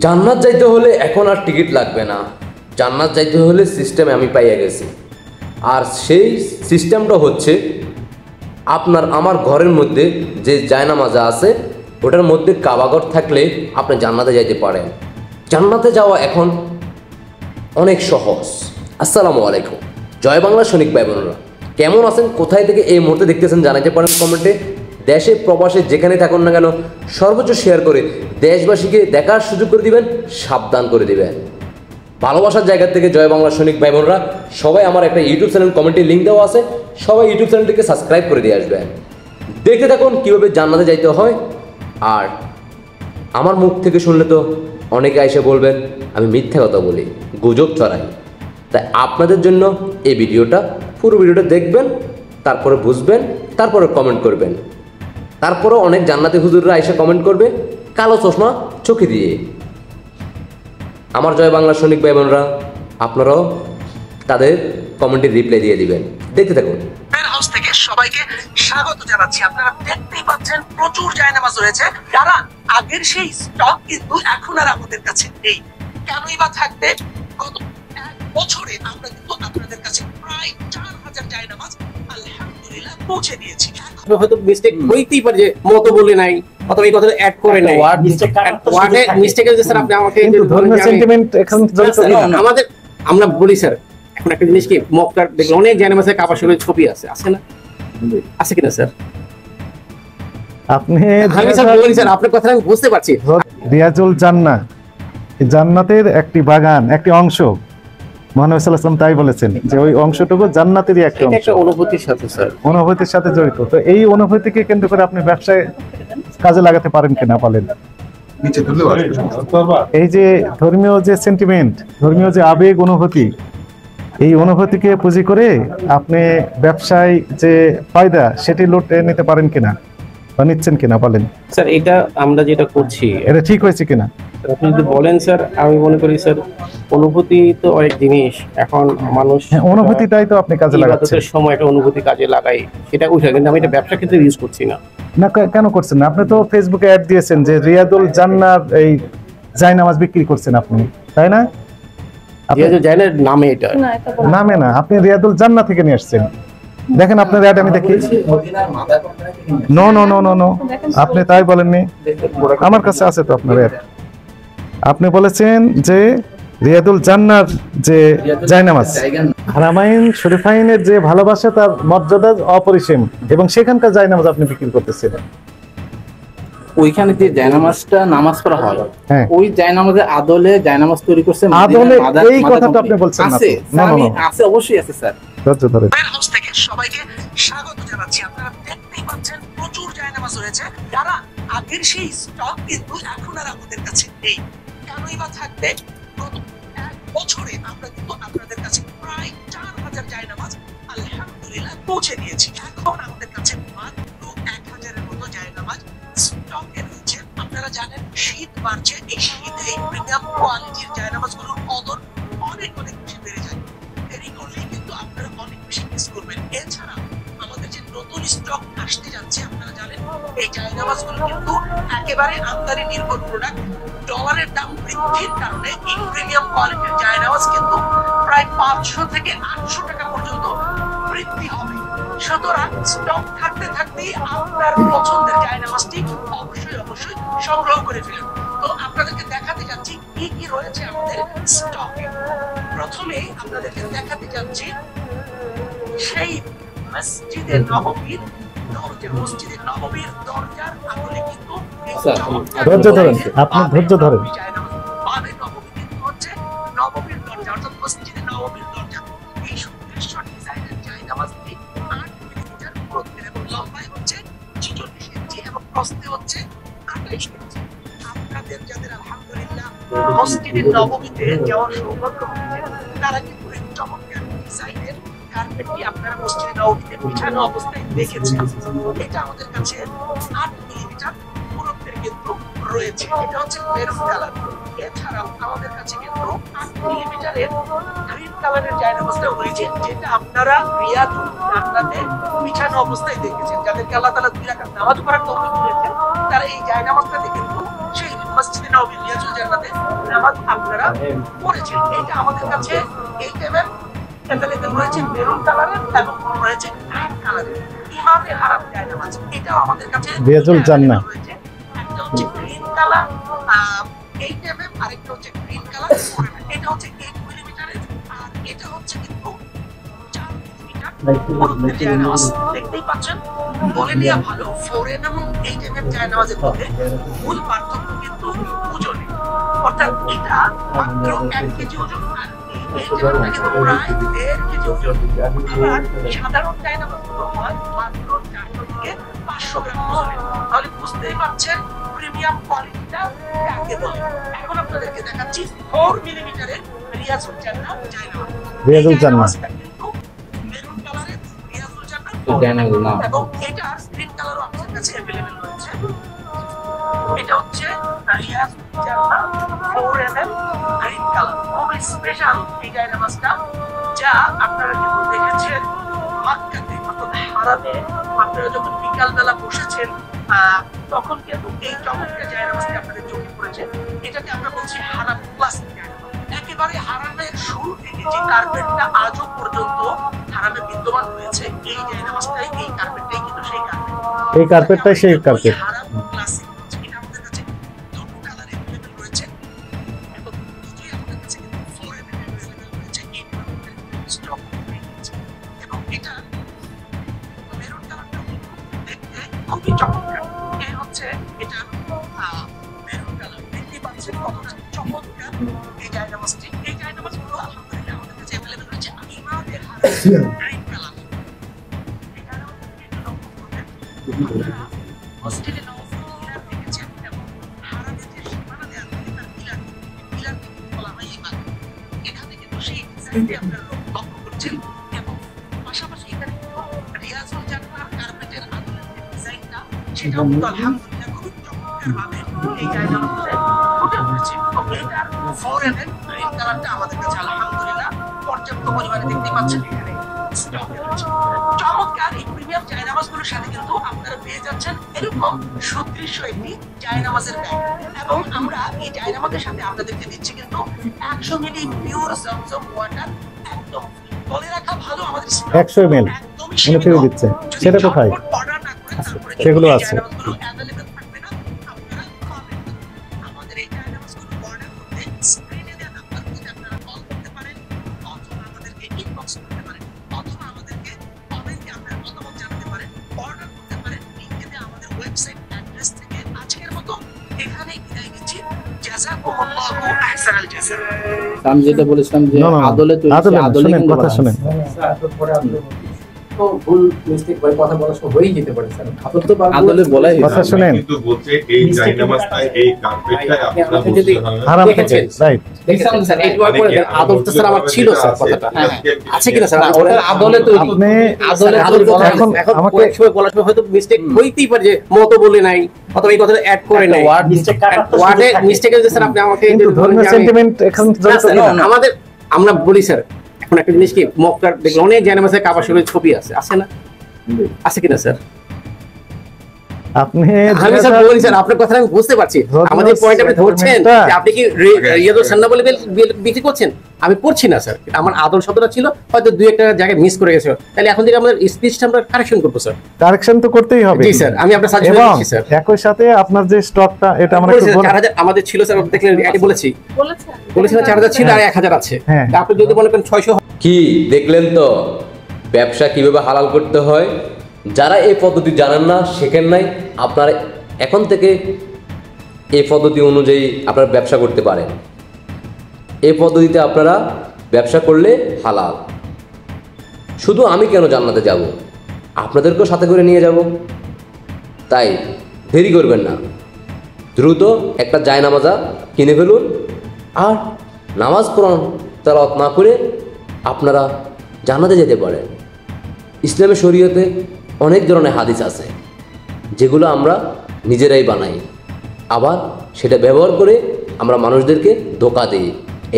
জান্নাত যাইতে হলে এখন আর টিকিট লাগবে না। জান্নাত যাইতে হলে সিস্টেম আমি পাইয়া গেছি। আর সেই সিস্টেমটা হচ্ছে আপনার আমার ঘরের মধ্যে যে জায়নামাজা আছে ওটার মধ্যে কাবাঘর থাকলে আপনি জান্নাতে যাইতে পারেন। জান্নাতে যাওয়া এখন অনেক সহজ। আসসালামু আলাইকুম, জয় বাংলা সৈনিক ভাই বোনেরা, কেমন আছেন? কোথায় থেকে এই মুহূর্তে দেখতেছেন জানাতে পারেন কমেন্টে। দেশে প্রবাসে যেখানে থাকুন না কেন সর্বোচ্চ শেয়ার করে দেশবাসীকে দেখার সুযোগ করে দিবেন, সাবধান করে দিবেন। ভালোবাসার জায়গা থেকে জয় বাংলা সৈনিক ভাই বোনরা সবাই আমার একটা ইউটিউব চ্যানেল কমেন্টে লিঙ্ক দেওয়া আছে, সবাই ইউটিউব চ্যানেলটিকে সাবস্ক্রাইব করে দিয়ে আসবেন। দেখতে থাকুন কীভাবে জান্নাতে যাইতে হয়। আর আমার মুখ থেকে শুনলে তো অনেকে এসে বলবেন আমি মিথ্যা কথা বলি, গুজব ছড়াই। তাই আপনাদের জন্য এই ভিডিওটা, পুরো ভিডিওটা দেখবেন, তারপরে বুঝবেন, তারপরে কমেন্ট করবেন। তারপরেও অনেক জান্নাতি হুজুররা এসে কমেন্ট করবে কালো চশমা চোখে দিয়ে। আমার জয় বাংলা সৈনিক ভাই বোনরা আপনারাও তাদের কমেন্টে রিপ্লাই দিয়ে দিবেন। দেখতে থাকুন। হাউস থেকে সবাইকে স্বাগত জানাচ্ছি। আপনারা দেখতেই পাচ্ছেন প্রচুর জায়নামাজ রয়েছে, যারা আগের সেই স্টক কিন্তু এখন আর আমাদের কাছে নেই। কেনই বা থাকবে? গত এক বছরে আমরা কিন্তু আপনাদের কাছে প্রায় 4000 জায়নামাজ আলহামদুলিল্লাহ পৌঁছে দিয়েছি। হয়তো মিস্টেক হইতেই পারে যে মতো বলে নাই অথবা এই কথাটা অ্যাড করে নাই, ওয়ার্ডে মিস্টেক হয়েছে। স্যার আপনি আমাকে ধর্মীয় সেন্টিমেন্ট এখন আমাদের আমরা বলি স্যার, এখন একটা জিনিস কি মক্কার দেখলে অনেক জায়নামাজের কাবা শরীফের ছবি আছে, আছে না? আছে কিনা স্যার? আপনি আমি স্যার বলি স্যার, আপনার কথা আমি বুঝতে পারছি। রিয়াজুল জান্নাহ, জান্নাতের একটি বাগান, একটি অংশ। মহানবী সাল্লাল্লাহু আলাইহি ওয়াসাল্লাম তাই বলেছেন যে ওই অংশটুকু জান্নাতেরই একটা অংশ। একটা অনুভূতির সাথে স্যার, অনুভূতির সাথে জড়িত। তো এই অনুভূতিকে কেন্দ্র করে আপনি ব্যবসায় কাজে লাগাতে পারেন কিনা বলেন। এই যে ধর্মীয় যে সেন্টিমেন্ট, ধর্মীয় যে আবেগ অনুভূতি, এই অনুভূতিকে পুঁজি করে আপনি ব্যবসায় যে ফায়দা সেটি লুটে নিতে পারেন কিনা বা নিচ্ছেন কিনা বলেন। স্যার এটা আমরা যেটা করছি এটা ঠিক হয়েছে কিনা আপনি যদি বলেন স্যার। আমি মনে করি স্যার অনুভূতি তো অনেক জিনিস, এখন মানুষ অনুভূতিটাই তো আপনি কাজে লাগাচ্ছেন। সময় একটা অনুভূতি কাজে লাগাই, সেটা উঠে, কিন্তু আমি এটা ব্যবসা ক্ষেত্রে ইউজ করছি না। না কেন করছেন না? আপনি তো ফেসবুকে অ্যাড দিয়েছেন যে রিয়াদুল জান্নাহ এই জায়নামাজ বিক্রি করছেন আপনি, তাই না? রিয়াদুল জান্নাহর নামে, এটা নামে না, আপনি রিয়াদুল জান্নাহ থেকে নিয়ে আসছেন। দেখেন আপনার অ্যাড আমি দেখি। No no no no no, আপনি তাই বলেননি, আমার কাছে আছে তো আপনার অ্যাড। আপনি বলেছেন যে রিয়াদুল জান্নাহর যে জায়নামাজ, হারামাইন শরীফাইনের যে ভালোবাসা তার মর্যাদা অপরিসীম, এবং সেখানকার জায়নামাজ আপনি বিক্রি করতেছেন। ওইখানে যে জায়নামাজটা নামাজ পড়া হয়, ওই জায়নামাজের আদলে জায়নামাজ তৈরি করছে। আদলে এই কথাটা আপনি বলছেন না? আছে, অবশ্যই আছে স্যার। ধৈর্য ধরে হাউস থেকে সবাইকে স্বাগত জানাচ্ছি। আপনারা দেখতেই পাচ্ছেন প্রচুর জায়নামাজ রয়েছে, যারা আগের সেই স্টক কিন্তু এখন আর আমাদের কাছে নেই। কেনই বা থাকবে? গত এক বছরে আমরা কিন্তু আপনাদের কাছে প্রায় 4000 জায়নামাজ আলহামদুলিল্লাহ পৌঁছে দিয়েছি। এখন আমাদের কাছে মাত্র 1000-এর মতো জায়নামাজ স্টকে রয়েছে। আপনারা জানেন শীত বাড়ছে, এই শীতে এই প্রিমিয়াম কোয়ালিটির জায়নামাজগুলোর কদর অনেক অনেক বেশি বেড়ে যায়। দেরি করলেই কিন্তু আপনারা অনেক বেশি মিস করবেন। এছাড়া আমাদের যে নতুন স্টক আসতে যাচ্ছে, আপনারা জানেন এই জায়নামাজগুলো কিন্তু একেবারে আমদানি নির্ভর প্রোডাক্ট। ডলারের দাম বৃদ্ধির কারণে এই প্রিমিয়াম কোয়ালিটির জায়নামাজ কিন্তু প্রায় 500 থেকে 800 টাকা পর্যন্ত বৃদ্ধি হবে। সুতরাং স্টক থাকতে থাকতেই আপনার পছন্দের জায়নামাজটি অবশ্যই অবশ্যই সংগ্রহ করে ফেলুন। তো আপনাদেরকে দেখাতে যাচ্ছি কি কি রয়েছে আমাদের স্টকে। প্রথমে আপনাদেরকে দেখাতে যাচ্ছি সেই মসজিদে নববীর দরজা। মসজিদে নববীর দরজার আদলে কিন্তু ধৈর্য ধরেন, আপনি ধৈর্য ধরেন। মানে নববী কিন্তু হচ্ছে নববীর দরজা, অর্থাৎ মসজিদে নববীর দরজা। এই সুদৃশ্য ডিজাইনের জায়নামাজটি 8 মিলিমিটার প্রস্থের এবং লম্বায় হচ্ছে 46 ইঞ্চি এবং প্রস্থে হচ্ছে 28 ইঞ্চি। আপনাদের যাদের আলহামদুলিল্লাহ মসজিদে নববীতে যাওয়ার সৌভাগ্য হয়েছে, তারা কিন্তু এই চমৎকার ডিজাইনের কার্পেটটি আপনারা মসজিদে নববীতে বিছানো অবস্থায় দেখেছেন। এটা আমাদের কাছে 8 মিলিমিটার পুরুত্বের কিন্তু রয়েছে। এটা হচ্ছে মেরুন কালার। এছাড়াও আমাদের কাছে কিন্তু 8 মিলিমিটারের গ্রিন কালারের জায়নামাজটা রয়েছে, যেটা আপনারা রিয়াদুল জান্নাতে বিছানো অবস্থায় দেখেছেন। যাদেরকে আল্লাহ তাআলা 2 রাকাত নামাজ পড়ার তৌফিক দিয়েছেন, তারা এই জায়নামাজটাতে কিন্তু সেই মসজিদে নববী রিয়াদুল জান্নাতে জায়নামাজ আপনারা পড়েছেন। এটা আমাদের কাছে 8 mm ক্যাটালগে রয়েছে মেরুন কালারের এবং রয়েছে গ্রিন কালারের ইমামে হারাম জায়নামাজ। এটাও আমাদের কাছে রিয়াজুল জান্নাহ রয়েছে। একটা হচ্ছে গ্রিন কালার 8 mm, আরেকটা হচ্ছে গ্রিন কালার 4 mm। এটা হচ্ছে 8 মিলিমিটারের আর এটা হচ্ছে কিন্তু 4 মিলিমিটার জায়নামাজ। দেখতেই পাচ্ছেন বলে নেওয়া ভালো 4 mm এবং 8 mm জায়নামাজের মধ্যে মূল পার্থক্য কিন্তু ওজনে, অর্থাৎ এটা মাত্র 1 কেজি ওজন আর এই জায়নামাজটা কিন্তু প্রায় 1.5 কেজি ওজন। আবার সাধারণ জায়নামাজগুলো হয় মাত্র 400 থেকে 500 গ্রাম ওজনের। তাহলে বুঝতেই পারছেন প্রিমিয়াম কোয়ালিটিটা কাকে বলে। এখন আপনাদেরকে দেখাচ্ছি 4 মিলিমিটারের রিয়াজুল জান্নাহ জায়নামাজ। রিয়াজুল জান্নাহ কিন্তু মেরুন কালারের রিয়াজুল জান্নাহ জায়নামাজ না, এবং এটা স্ক্রিন কালারও আমাদের কাছে अवेलेबल রয়েছে। এটা হচ্ছে রিয়াজুল জান্নাহ 4 mm গ্রিন কালার, খুবই স্পেশাল এই জায়নামাজটা, যা আপনারা কিন্তু দেখেছেন মক্কাতে অর্থাৎ হারামে আপনারা যখন বিকাল বেলা বসেছেন তখন কিন্তু এই চমৎকার জায়নামাজটি আপনাদের চোখে পড়েছে। এটাকে আমরা বলছি হারাম ক্লাসিক জায়নামাজ। একেবারে হারামের শুরু থেকে যে কার্পেটটা আজও পর্যন্ত হারামে বিদ্যমান রয়েছে, এই জায়নামাজটাই, এই কার্পেটটাই কিন্তু সেই কার্পেট। এই কার্পেটটাই সেই কার্পেট। হারাম ক্লাসিক এটা আমাদের কাছে দুটো কালার अवेलेबल রয়েছে এবং দুটোই আমাদের কাছে কিন্তু 4 mm अवेलेबल রয়েছে। এই স্টক রয়েছে এবং এটা মেরুন কালারটা দেখতে খুবই চমৎকার। এই হচ্ছে এটা মেরুন কালার, দেখতে পাচ্ছেন কতটা চমৎকার এই জায়নামাজটি। এই জায়নামাজগুলো আলহামদুলিল্লাহ আমাদের কাছে अवेलेबल রয়েছে ইমামের হারাম গ্রিন কালার। এই জায়নামাজটি লক্ষ্য করবেন আপনারা হোস্টেলে নওয়াজ দেখেছেন এবং হারামের যে সীমানা দেওয়া থাকে তার পিলার বলা হয় ইমাম। এখানে কিন্তু সেই ডিজাইনটি আপনারা লক্ষ্য করছেন এবং পাশাপাশি এখানে রিয়াজুল জান্নাহ কার্পেটের আদলের যে ডিজাইনটা সেটাও কিন্তু আলহামদুলিল্লাহ খুব চমৎকারভাবে এই জায়নামাজে ফুটে উঠেছে। তো এটার 4 mm গ্রিন কালারটা আমাদের কাছে আলহামদুলিল্লাহ পর্যাপ্ত পরিমাণে দেখতে পাচ্ছেন এখানে স্টকে রয়েছে। চমৎকার এই প্রিমিয়াম জায়নামাজগুলোর সাথে কিন্তু আপনারা পেয়ে যাচ্ছেন এরকম সুদৃশ্য একটি জায়নামাজের ব্যাগ এবং আমরা এই জায়নামাজের সাথে আপনাদেরকে দিচ্ছি কিন্তু 100 মিলি পিওর জমজম ওয়াটার। একদম বলে রাখা ভালো আমাদের 100 ml উনি ফিরে দিচ্ছে, সেটা কোথায়? অর্ডার না করে তারপরে সেগুলো আছে। জায়নামাজগুলো অ্যাভেলেবল থাকবে না, আপনারা পাবেন না। আমাদের এই জায়নামাজগুলো অর্ডার করতে স্ক্রিনে দেওয়া নাম্বারগুলোতে আপনারা কল করতে পারেন অথবা আমাদেরকে ইনবক্স করতে পারেন অথবা আমাদেরকে কমেন্টে আপনারা মতামত জানাতে পারেন, অর্ডার করতে পারেন লিংকে দেওয়া আমাদের ওয়েবসাইট অ্যাড্রেস থেকে। আজকের মতো এখানেই বিদায় নিচ্ছি। জাযাকুমুল্লাহু আহসানাল জাযা। আমি যেটা বলেছিলাম যে না, না, না। আদলে তৈরি, আদলে শুনেন, কিন্তু কথা শুনেন। তো ভুল মিস্টেক হয়, কথা বলার সময় হয়েই যেতে পারে স্যার। আপনি তো আদলে বলাই কথা শুনেন। কিন্তু বলছে এই জায়নামাজটা এই কার্পেটটাই আপনারা আপনি বুঝতে যদি হবে। হারাম থেকে, দেখেছেন। রাইট। দেখেন স্যার, এই মানে করে কি দেন। আদল তো স্যার আমার ছিল স্যার কথাটা। হ্যাঁ, আছে কিনা স্যার? না, ওটা আদলে তৈরি। আপনি আদলে আদল বলা এখন এখন আমাকে কয়েক সময় বলার সময় হয়তো মিস্টেক হইতেই পারে যে মতো বলে নাই অথবা এই কথাটা অ্যাড করে নাই। ওয়ার্ডে মিস্টেকের যে স্যার আপনি আমাকে কিন্তু ধর্মের সেন্টিমেন্ট এখন জড়িত স্যার, কিনা? আমাদের আমরা বলি স্যার এখন একটা জিনিস কি মক্কার দেখলে অনেক জায়নামাজে কাবা শরীফের ছবি আছে না? আছে কিনা স্যার? আপনি আমি স্যার বলি স্যার আপনার কথা আমি বুঝতে পারছি। আমাদের পয়েন্ট আপনি ধরছেন যে আপনি কি রিয়াজুল জান্নাহ বলে বিক্রি করছেন? আমি করছি না স্যার, আমার আদল শব্দটা ছিল হয়তো দুই একটা জায়গায় মিস করে গেছে। তাহলে এখন থেকে আমাদের স্পিচটা আমরা কারেকশন করবো স্যার। কারেকশন তো করতেই হবে। জি স্যার, আমি আপনার সাজেশন এবং দিচ্ছি স্যার। একই সাথে আপনার যে স্টকটা এটা আমরা একটু বলে- 4000 আমাদের ছিল স্যার, দেখলেন এটি বলেছি বলেছিলাম 4000 ছিল আর 1000 আছে। হ্যাঁ। তা আপনি যদি মনে করেন 600 কি দেখলেন তো ব্যবসা কিভাবে হালাল করতে হয়। যারা এই পদ্ধতি জানেন না, শেখেন নাই, আপনারা এখন থেকে এই পদ্ধতি অনুযায়ী আপনারা ব্যবসা করতে পারেন। এই পদ্ধতিতে আপনারা ব্যবসা করলে হালাল। শুধু আমি কেন জান্নাতে যাব, আপনাদেরকেও সাথে করে নিয়ে যাব। তাই দেরি করবেন না, দ্রুত একটা জায়নামাজা কিনে ফেলুন আর নামাজ কোরআন তেলাওয়াত না করে আপনারা জান্নাতে যেতে পারেন। ইসলামের শরীয়তে অনেক ধরনের হাদিস আছে যেগুলো আমরা নিজেরাই বানাই, আবার সেটা ব্যবহার করে আমরা মানুষদেরকে ধোঁকা দিই।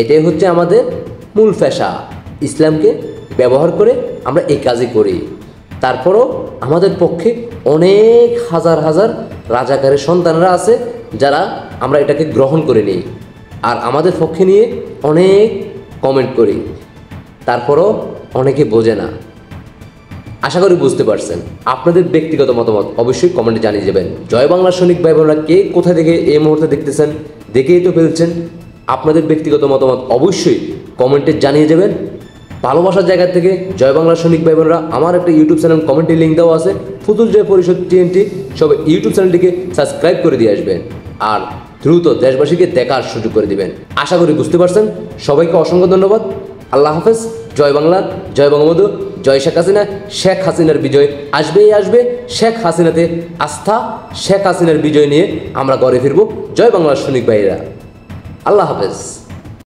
এটাই হচ্ছে আমাদের মূল পেশা। ইসলামকে ব্যবহার করে আমরা এই কাজই করি। তারপরও আমাদের পক্ষে অনেক হাজার হাজার রাজাকারের সন্তানরা আছে যারা আমরা এটাকে গ্রহণ করে নিই। আর আমাদের পক্ষে নিয়ে অনেক কমেন্ট করি, তারপরও অনেকে বোঝে না। আশা করি বুঝতে পারছেন। আপনাদের ব্যক্তিগত মতামত অবশ্যই কমেন্টে জানিয়ে যাবেন। জয় বাংলা সৈনিক ভাই বোনরা কে কোথা থেকে এই মুহূর্তে দেখতেছেন, দেখেই তো ফেলছেন। আপনাদের ব্যক্তিগত মতামত অবশ্যই কমেন্টে জানিয়ে যাবেন। ভালোবাসার জায়গা থেকে জয় বাংলা সৈনিক ভাই বোনরা, আমার একটা ইউটিউব চ্যানেল কমেন্টে লিঙ্ক দেওয়া আছে, ফুতুল জয় পরিষদ টিএনটি, সবাই ইউটিউব চ্যানেলটিকে সাবস্ক্রাইব করে দিয়ে আসবেন আর দ্রুত দেশবাসীকে দেখার সুযোগ করে দিবেন। আশা করি বুঝতে পারছেন। সবাইকে অসংখ্য ধন্যবাদ। আল্লাহ হাফেজ। জয় বাংলা, জয় বঙ্গবন্ধু, জয় শেখ হাসিনা। শেখ হাসিনার বিজয় আসবেই আসবে। শেখ হাসিনাতে আস্থা, শেখ হাসিনার বিজয় নিয়ে আমরা ঘরে ফিরবো। জয় বাংলার সৈনিক ভাইরা, আল্লাহ হাফেজ।